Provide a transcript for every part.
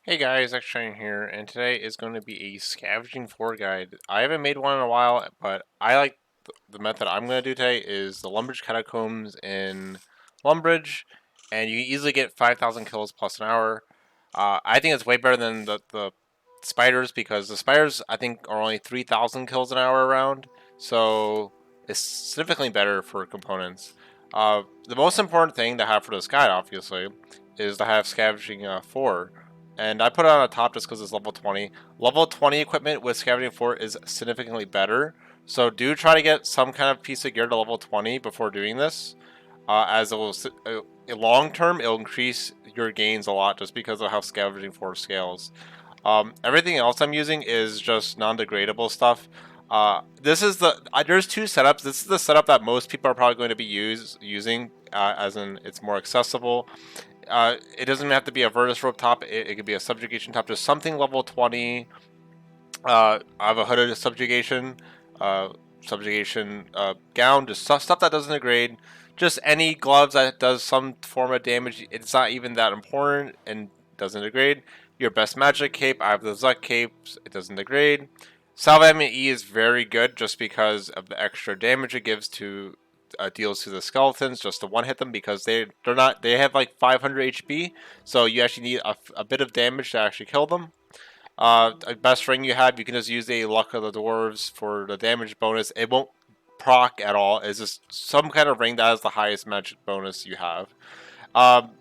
Hey guys, XJ9's here, and today is going to be a scavenging floor guide. I haven't made one in a while, but I like the method I'm going to do today is the Lumbridge Catacombs in Lumbridge, and you can easily get 5,000 kills plus an hour. I think it's way better than the spiders because the spiders I think are only 3,000 kills an hour around, so it's significantly better for components. The most important thing to have for this guide, obviously, is to have scavenging 4. And I put it on the top just because it's level 20. Level 20 equipment with Scavenging 4 is significantly better. So do try to get some kind of piece of gear to level 20 before doing this. As it will, long term, it'll increase your gains a lot just because of how Scavenging 4 scales. Everything else I'm using is just non-degradable stuff. This is there's two setups. This is the setup that most people are probably going to be using, as in it's more accessible. It doesn't have to be a Virtus rope top. It could be a subjugation top, just something level 20. I have a hooded subjugation, uh, gown, just stuff that doesn't degrade. Just any gloves that does some form of damage. It's not even that important and doesn't degrade. Your best magic cape. I have the Zuck capes. It doesn't degrade. Salve E is very good just because of the extra damage it gives to deals to the skeletons just to one hit them because they have like 500 HP, so you actually need a bit of damage to actually kill them. Best ring you have, you can just use a Luck of the Dwarves for the damage bonus. It won't proc at all. It's just some kind of ring that has the highest magic bonus you have.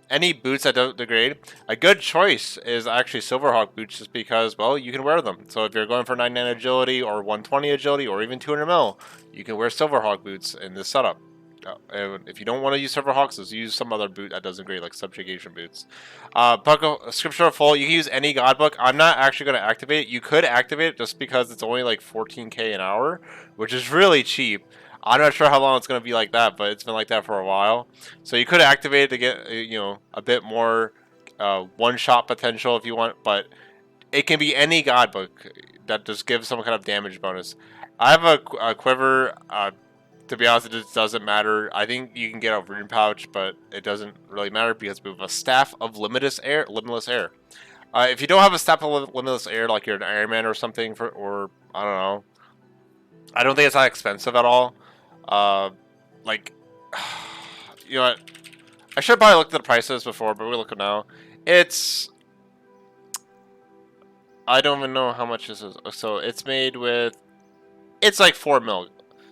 Any boots that don't degrade, a good choice is actually Silverhawk boots just because, well, you can wear them. So if you're going for 99 agility or 120 agility or even 200 mil, you can wear Silverhawk boots in this setup. And if you don't want to use Silverhawks, just use some other boot that doesn't degrade, like subjugation boots. Scripture full, you can use any god book. I'm not actually going to activate it. You could activate it just because it's only like 14k an hour, which is really cheap. I'm not sure how long it's going to be like that, but it's been like that for a while. So you could activate it to get a bit more one-shot potential if you want, but it can be any god book that just gives some kind of damage bonus. I have a quiver. To be honest, it just doesn't matter. I think you can get a rune pouch, but it doesn't really matter because we have a staff of limitless air. If you don't have a staff of limitless air, like you're an Iron Man or something, or I don't know, I don't think it's that expensive at all. Uh, like, you know what? I should probably look at the prices before, but we look at now. It's I don't even know how much this is. So it's made with it's like 4 mil,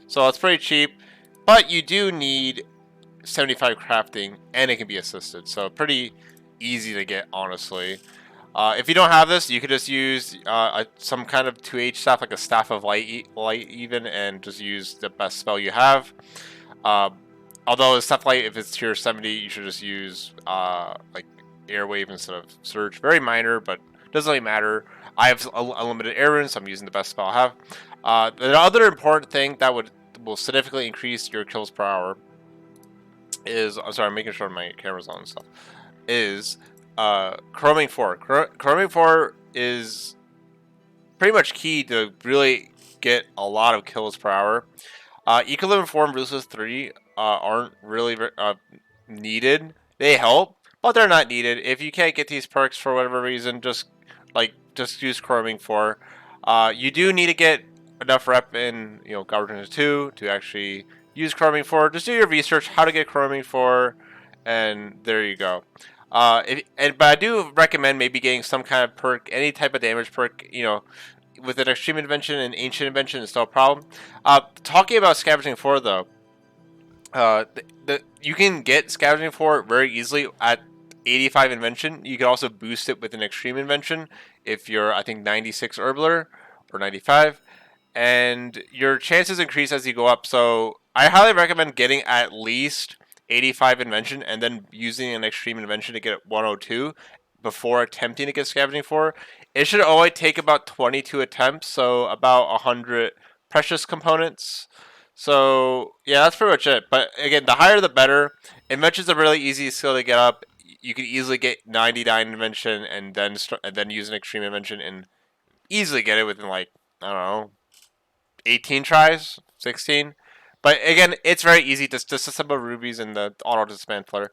so it's pretty cheap. But you do need 75 crafting, and it can be assisted, so pretty easy to get, honestly. If you don't have this, you could just use some kind of 2H staff, like a staff of light even, and just use the best spell you have. Uh, Although the stuff light, if it's tier 70, you should just use like airwave instead of surge. Very minor, but doesn't really matter. I have a limited air rune, so I'm using the best spell I have. The other important thing that will significantly increase your kills per hour is, I'm sorry, I'm making sure my camera's on and stuff, is chroming 4. Chroming 4 is pretty much key to really get a lot of kills per hour. Equilibrium 4 and Bruce's 3 aren't really needed. They help, but they're not needed. If you can't get these perks for whatever reason, just use chroming 4. You do need to get enough rep in Governance 2 to actually use chroming 4. Just do your research how to get chroming 4, and there you go. But I do recommend maybe getting some kind of perk, any type of damage perk, with an extreme invention and ancient invention is still a problem. Talking about scavenging 4 though, you can get scavenging 4 very easily at 85 invention. You can also boost it with an extreme invention if you're, I think, 96 herbler or 95, and your chances increase as you go up. So I highly recommend getting at least 85 invention and then using an extreme invention to get 102 before attempting to get scavenging 4. It should only take about 22 attempts, so about 100 precious components. So yeah, that's pretty much it. But again, the higher the better. Invention's a really easy skill to get up. You can easily get 99 invention and then use an extreme invention and easily get it within, like, I don't know, 18 tries, 16. But again, it's very easy to assemble rubies in the auto dismantler.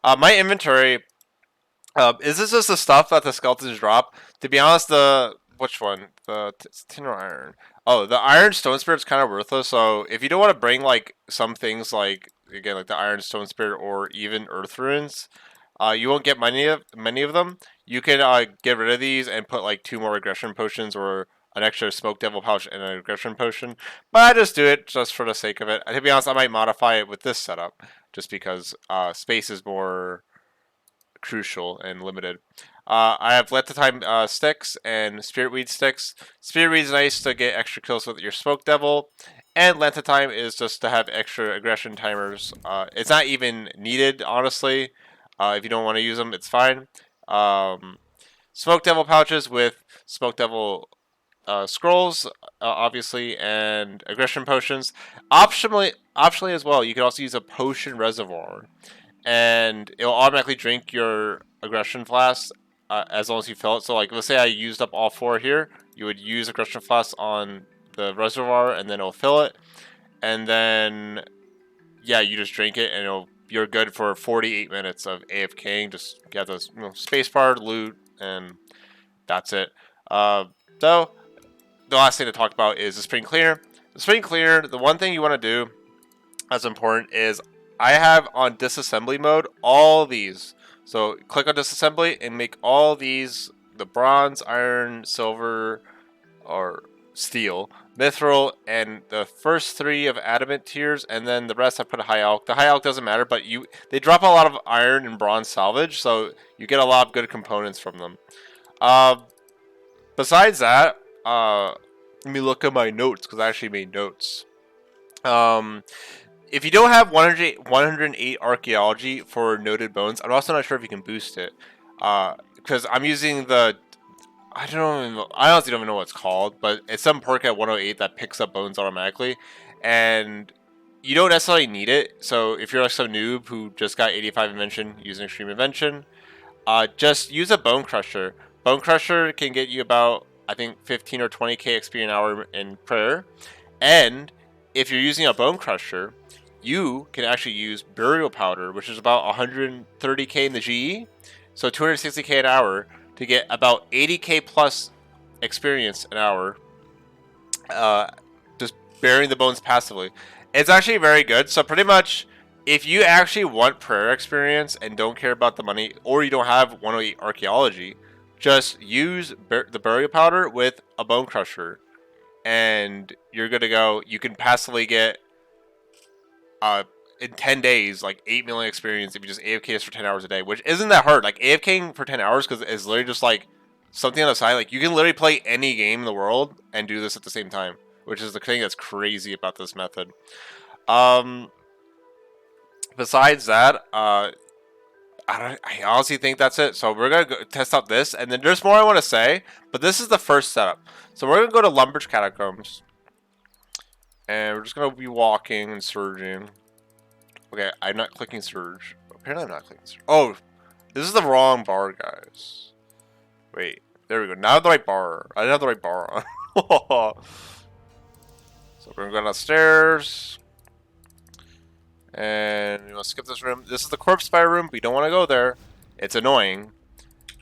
My inventory Is this just the stuff that the skeletons drop? To be honest, the which one? The tin or iron? Oh, the iron stone spirit's kind of worthless. So if you don't want to bring like some things like again like the iron stone spirit or even earth runes, you won't get many of them. You can get rid of these and put like 2 more aggression potions or an extra smoke devil pouch and an aggression potion. But I just do it just for the sake of it. And to be honest, I might modify it with this setup just because space is more crucial and limited. I have let the time sticks and spirit weed sticks. Spirit weed is nice to get extra kills with your smoke devil, and length of time is just to have extra aggression timers. It's not even needed, honestly. If you don't want to use them, it's fine. Smoke devil pouches with smoke devil scrolls, obviously, and aggression potions. Optionally as well, you can also use a potion reservoir and it'll automatically drink your aggression flask as long as you fill it. So like, let's say I used up all 4 here, you would use aggression flask on the reservoir and then it'll fill it, and then yeah, you just drink it and you're good for 48 minutes of AFKing. Just get those spacebar, loot, and that's it. So the last thing to talk about is the spring cleaner. The spring cleaner, the one thing you want to do that's important is I have on disassembly mode all these. So click on disassembly and make all these the bronze, iron, silver, or steel, mithril, and the first 3 of adamant tiers, and then the rest I put a high alch. The high alch doesn't matter, but they drop a lot of iron and bronze salvage, so you get a lot of good components from them. Besides that, let me look at my notes because I actually made notes. If you don't have 108 archaeology for noted bones, I'm also not sure if you can boost it. Because I'm using the... I honestly don't even know what it's called, but it's some perk at 108 that picks up bones automatically. And you don't necessarily need it. So if you're like some noob who just got 85 invention using extreme invention, just use a bone crusher. Bone crusher can get you about, I think, 15 or 20k XP an hour in prayer. And if you're using a bone crusher, you can actually use burial powder, which is about 130k in the GE, so 260k an hour to get about 80k plus experience an hour, just burying the bones passively. It's actually very good. So pretty much, if you actually want prayer experience and don't care about the money, or you don't have 108 archaeology, just use the burial powder with a bone crusher, and you're good to go. You can passively get in 10 days, like 8 million experience if you just AFK for 10 hours a day, which isn't that hard. Like, AFKing for 10 hours because it's literally just like something on the side. Like, you can literally play any game in the world and do this at the same time, which is the thing that's crazy about this method. Besides that, I honestly think that's it. So we're going to go test out this, and then there's more I want to say, but this is the first setup. So we're going to go to Lumbridge Catacombs, and we're just going to be walking and surging. Okay, I'm not clicking surge. Apparently I'm not clicking surge. Oh, this is the wrong bar, guys. Wait, there we go. Now the right bar. I didn't have the right bar on. So we're going to go downstairs. And you want to skip this room. This is the corpse spire room. We don't want to go there. It's annoying.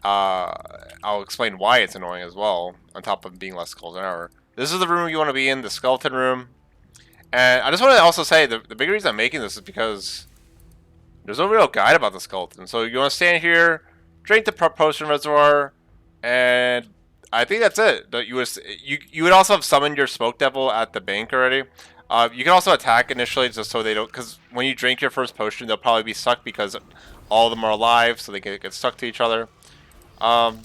I'll explain why it's annoying as well, on top of being less skulls an hour. This is the room you want to be in, the skeleton room. And I just want to also say, the big reason I'm making this is because there's no real guide about the skeleton. So you want to stand here, drink the potion reservoir, and I think that's it. You would also have summoned your smoke devil at the bank already. You can also attack initially just so they don't, because when you drink your first potion, they'll probably be stuck because all of them are alive, so they get stuck to each other. That's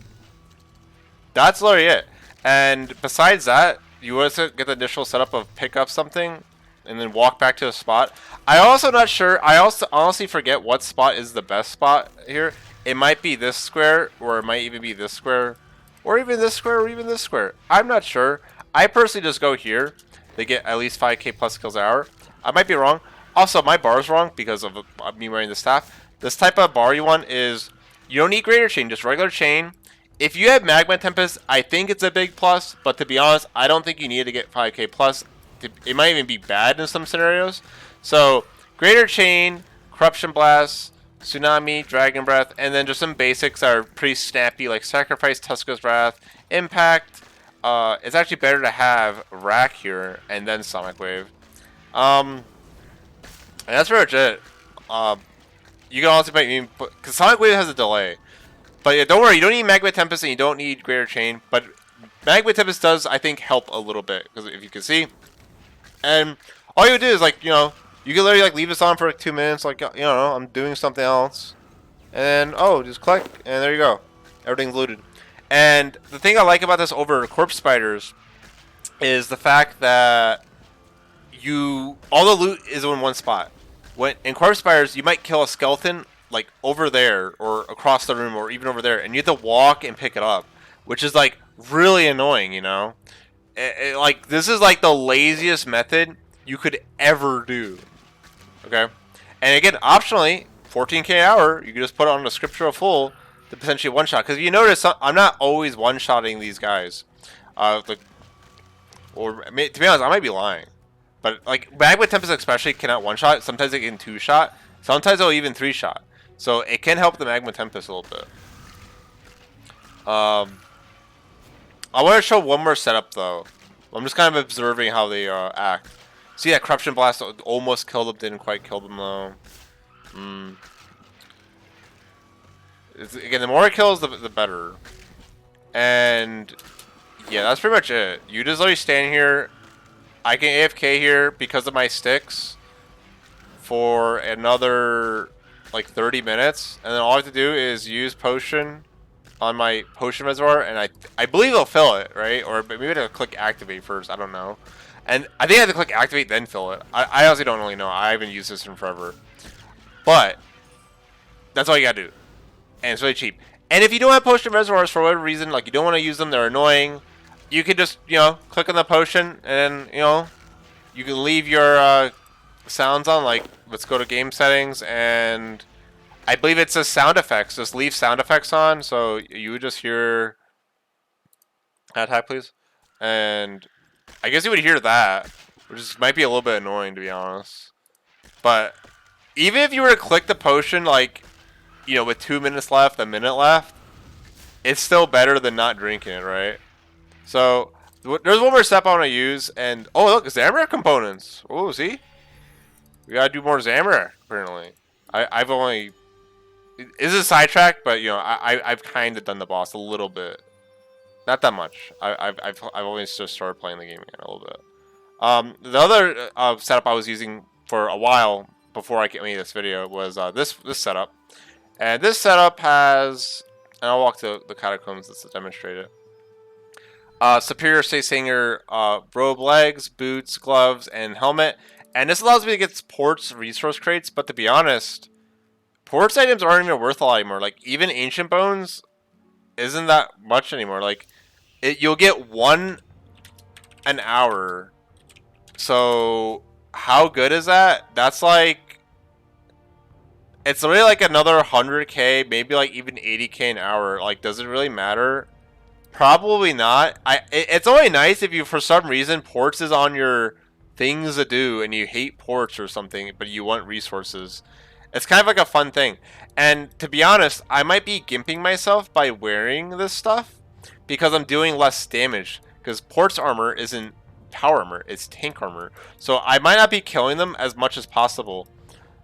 literally it. And besides that, you also get the initial setup of pick up something and then walk back to the spot. I also not sure. I also honestly forget what spot is the best spot here. It might be this square, or it might even be this square, or even this square, or even this square. I'm not sure. I personally just go here. They get at least 5k plus kills an hour. I might be wrong. Also, my bar is wrong because of me wearing the staff. This type of bar you want is, you don't need greater chain, just regular chain. If you have Magma Tempest, I think it's a big plus, but to be honest, I don't think you need to get 5k plus. It might even be bad in some scenarios. So, greater chain, corruption blast, Tsunami, Dragon Breath, and then just some basics that are pretty snappy, like Sacrifice, Tuska's Wrath, Impact. It's actually better to have Rack here and then Sonic Wave. And that's pretty much it. You can also make me, because Sonic Wave has a delay. But yeah, don't worry, you don't need Magma Tempest and you don't need Greater Chain. But Magma Tempest does, I think, help a little bit, because if you can see. And all you would do is, like, you know, you can literally, like, leave this on for, like, 2 minutes, like, you know, I'm doing something else. And then, oh, just click, and there you go. Everything's looted. And the thing I like about this over Corpse Spiders is the fact that all the loot is in one spot. When in Corpse Spiders, you might kill a skeleton, like, over there, or across the room, or even over there, and you have to walk and pick it up, which is, like, really annoying, you know? Like, this is, like, the laziest method you could ever do. Okay? And again, optionally, 14k an hour, you can just put it on the scriptural full to potentially one-shot. Because you notice, I'm not always one-shotting these guys. Or, to be honest, I might be lying. But, like, Magma Tempest especially cannot one-shot. Sometimes it can two-shot. Sometimes it'll even three-shot. So, it can help the Magma Tempest a little bit. I want to show one more setup, though. I'm just kind of observing how they act. See that Corruption Blast almost killed them, didn't quite kill them, though. Again, the more it kills, the better. And, yeah, that's pretty much it. You just literally stand here. I can AFK here because of my sticks for another, like, 30 minutes. And then all I have to do is use Potion on my Potion Reservoir, and I believe it'll fill it, right? Or maybe I have to click Activate first, I don't know. And I think I have to click Activate, then fill it. I honestly don't really know. I haven't used this in forever. But that's all you gotta do. And it's really cheap. And if you don't have Potion Reservoirs for whatever reason, like you don't want to use them, they're annoying, you can just, you know, click on the potion, and, you know, you can leave your sounds on. Like, let's go to game settings, and I believe it says sound effects. Just leave sound effects on, so you would just hear... Attack, please. And I guess you would hear that, which might be a little bit annoying, to be honest. But even if you were to click the potion, like, you know, with 2 minutes left, a minute left, it's still better than not drinking it, right? So there's one more step I want to use, and oh look, Zamra components. Oh, see, we gotta do more Zamra apparently. I've only, this is a sidetrack, but you know, I've kind of done the boss a little bit, not that much. I've only just started playing the game again a little bit. The other setup I was using for a while before I made this video was this setup, and this setup has, and I'll walk to the catacombs just to demonstrate it. Superior Singer robe legs, boots, gloves, and helmet. And this allows me to get ports, resource crates, but to be honest, ports items aren't even worth a lot anymore. Like, even Ancient Bones isn't that much anymore. Like, you'll get 1 an hour. So, how good is that? That's like, it's really like another 100k, maybe like even 80k an hour. Like, does it really matter? Probably not. It's only nice if you, for some reason, ports is on your things to do and you hate ports or something, but you want resources. It's kind of like a fun thing. And to be honest, I might be gimping myself by wearing this stuff because I'm doing less damage. Because ports armor isn't power armor, it's tank armor. So I might not be killing them as much as possible.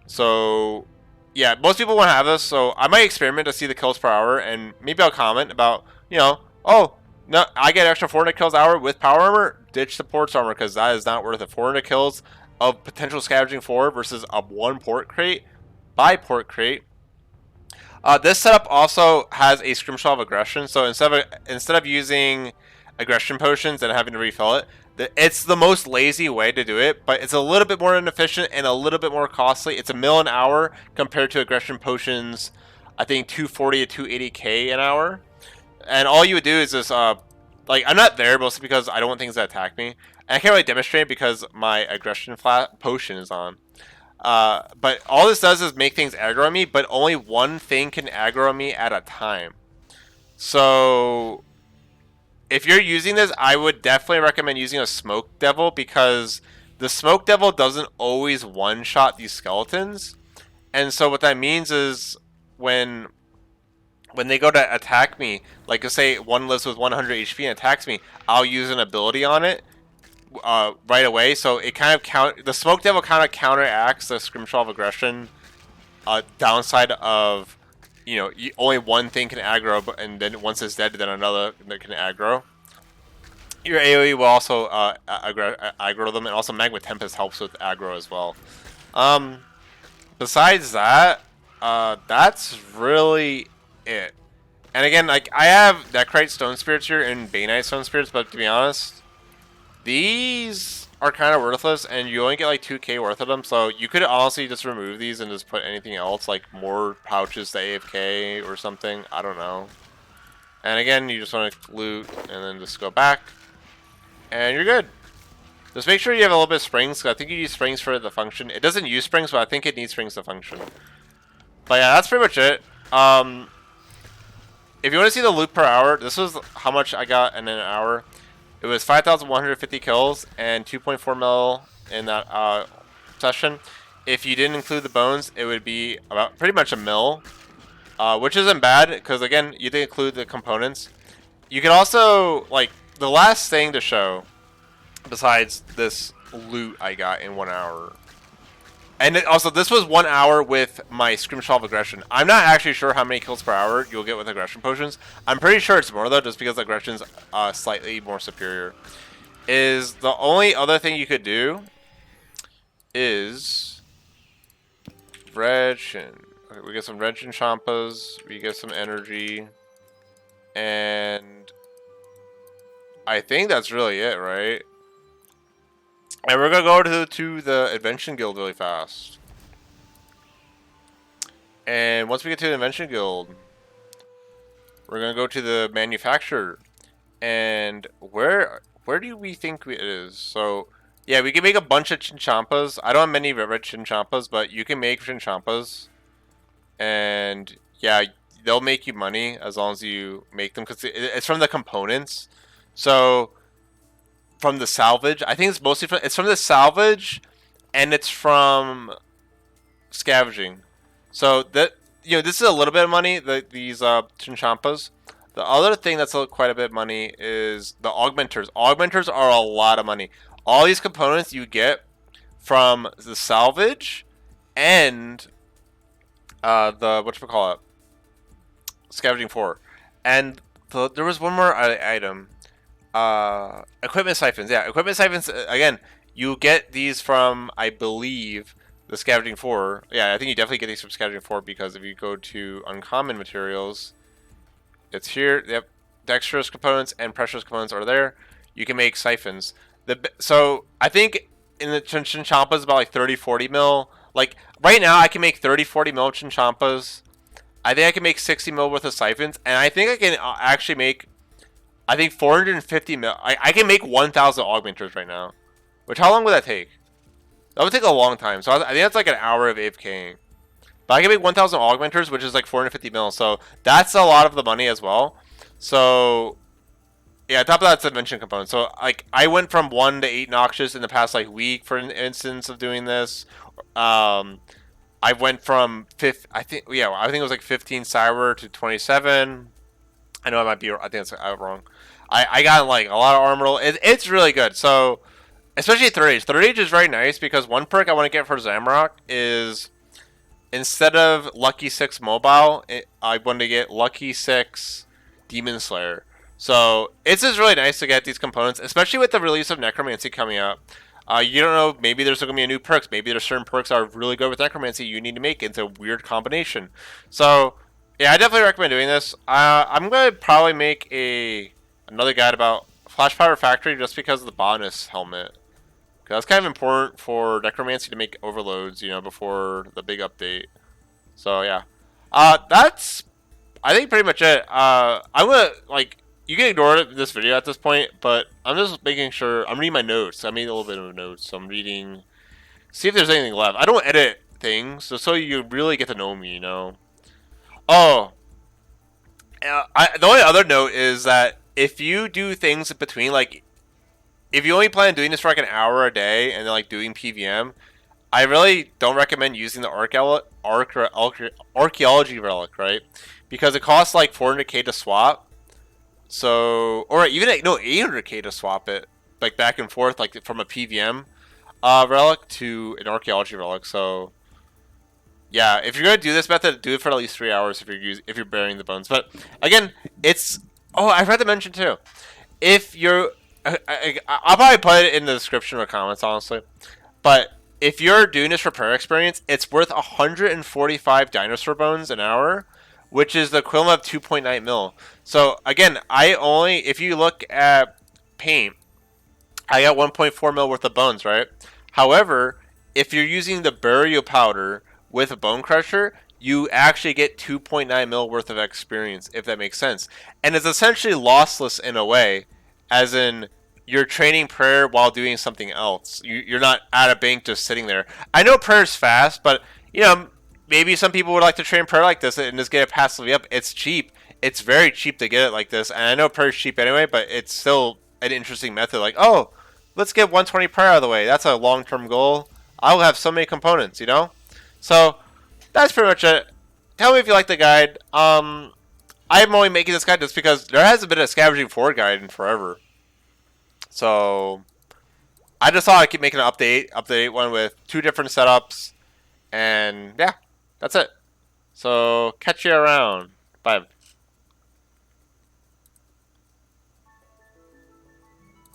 So yeah, most people won't have this, so I might experiment to see the kills per hour, and maybe I'll comment about, you know, oh, no, I get extra 400 kills an hour with power armor, ditch the ports armor, because that is not worth it. 400 kills of potential scavenging 4 versus a 1 port crate, by port crate. This setup also has a scrimshaw of aggression, so instead of using aggression potions and having to refill it, it's the most lazy way to do it, but it's a little bit more inefficient and a little bit more costly. It's $1 million an hour compared to aggression potions, I think 240 to 280k an hour. And all you would do is just, like, I'm not there mostly because I don't want things to attack me. And I can't really demonstrate because my aggression potion is on. But all this does is make things aggro me, but only one thing can aggro me at a time. So if you're using this, I would definitely recommend using a Smoke Devil, because the Smoke Devil doesn't always one-shot these skeletons. And so what that means is when they go to attack me, like say one lives with 100 HP and attacks me, I'll use an ability on it right away. So it kind of the Smoke Devil kind of counteracts the Scrimshaw of Aggression downside of, you know, only one thing can aggro, and then once it's dead, then another that can aggro. Your AoE will also aggro them, and also Magma Tempest helps with aggro as well. Besides that, that's really it. And again, like I have Necrite Stone Spirits here and Baneite Stone Spirits, but to be honest, these are kind of worthless, and you only get like 2k worth of them. So you could honestly just remove these and just put anything else, like more pouches to AFK or something. I don't know. And again, you just want to loot and then just go back, and you're good. Just make sure you have a little bit of springs, because I think you use springs for the function. It doesn't use springs, but I think it needs springs to function. But yeah, that's pretty much it. If you want to see the loot per hour, this was how much I got in an hour. It was 5,150 kills and 2.4 mil in that session. If you didn't include the bones, it would be about pretty much a mil, which isn't bad, because again, you didn't include the components. You can also, like, the last thing to show, besides this loot I got in 1 hour. And also, this was 1 hour with my Scrimshaw of Aggression. I'm not actually sure how many kills per hour you'll get with Aggression Potions. I'm pretty sure it's more, though, just because Aggression's slightly more superior. Is the only other thing you could do is Redshin. Okay, we get some Redshin Champas, we get some energy, and I think that's really it, right? And we're gonna go to the Invention Guild really fast. And once we get to the Invention Guild, we're gonna go to the Manufacturer. And where do we think it is? So yeah, we can make a bunch of Chinchampas. I don't have many red Chinchampas, but you can make Chinchampas. And yeah, they'll make you money as long as you make them, because it's from the components. So from the salvage, I think it's mostly from the salvage, and it's from scavenging. So that, you know, this is a little bit of money. These Chinchampas. The other thing that's quite a bit of money is the augmenters. Augmenters are a lot of money. All these components you get from the salvage and the whatchamacallit, Scavenging 4. And there was one more item. Equipment siphons. Yeah, equipment siphons, again, you get these from, I believe, the Scavenging 4. Yeah, I think you definitely get these from Scavenging 4, because if you go to uncommon materials, it's here. Yep, dexterous components and precious components are there. You can make siphons. So I think in the Chinchampas about like 30-40 mil. Like right now I can make 30-40 mil Chinchampas. I think I can make 60 mil worth of siphons, and I think I can actually make, I think 450 mil. I can make 1,000 augmenters right now. Which, how long would that take? That would take a long time. So I think that's like an hour of AFKing. But I can make 1,000 augmenters, which is like 450 mil. So that's a lot of the money as well. So yeah, on top of that, it's invention components. So like I went from 1 to 8 noxious in the past like week, for an instance of doing this. I went from I think it was like 15 sour to 27. I know I might be, I think it's wrong. I got like a lot of armor roll. It's really good. So especially third age. Third age is very nice, because one perk I want to get for Zamrock is, instead of Lucky 6 Mobile, I want to get Lucky 6 Demon Slayer. So it's just really nice to get these components, especially with the release of Necromancy coming up. You don't know, maybe there's going to be a new perks. Maybe there's certain perks that are really good with Necromancy you need to make into a weird combination. So yeah, I definitely recommend doing this. I'm going to probably make another guide about Flash Powder Factory, just because of the bonus helmet. Because that's kind of important for Necromancy to make overloads, you know, before the big update. So yeah, that's, I think, pretty much it. I'm gonna, like, you can ignore this video at this point, but I'm just making sure, I'm reading my notes. I made a little bit of notes, so I'm reading, see if there's anything left. I don't edit things, so you really get to know me, you know. Oh, the only other note is that if you do things in between, like, if you only plan on doing this for like an hour a day and then like doing PVM, I really don't recommend using the archaeology relic, right? Because it costs like 400k to swap. So, or even no 800k to swap it, like back and forth, like from a PVM relic to an archaeology relic. So, yeah, if you're gonna do this method, do it for at least 3 hours if you're burying the bones. But again, it's I forgot to mention too. If you're, I'll probably put it in the description or comments, honestly. But if you're doing this for prayer experience, it's worth 145 dinosaur bones an hour, which is the equivalent of 2.9 mil. So again, if you look at paint, I got 1.4 mil worth of bones, right? However, if you're using the burial powder with a bone crusher, you actually get 2.9 mil worth of experience, if that makes sense. And it's essentially lossless in a way, as in you're training prayer while doing something else. You're not at a bank just sitting there. I know prayer's fast, but maybe some people would like to train prayer like this and just get it passively up. It's cheap. It's very cheap to get it like this, and I know prayer's cheap anyway, but it's still an interesting method. Like, oh, let's get 120 prayer out of the way. That's a long-term goal. I'll have so many components. So that's pretty much it. Tell me if you like the guide. I'm only making this guide just because there hasn't been a Scavenging 4 guide in forever. So I just thought I'd keep making an update one with 2 different setups. And yeah, that's it. So catch you around. Bye.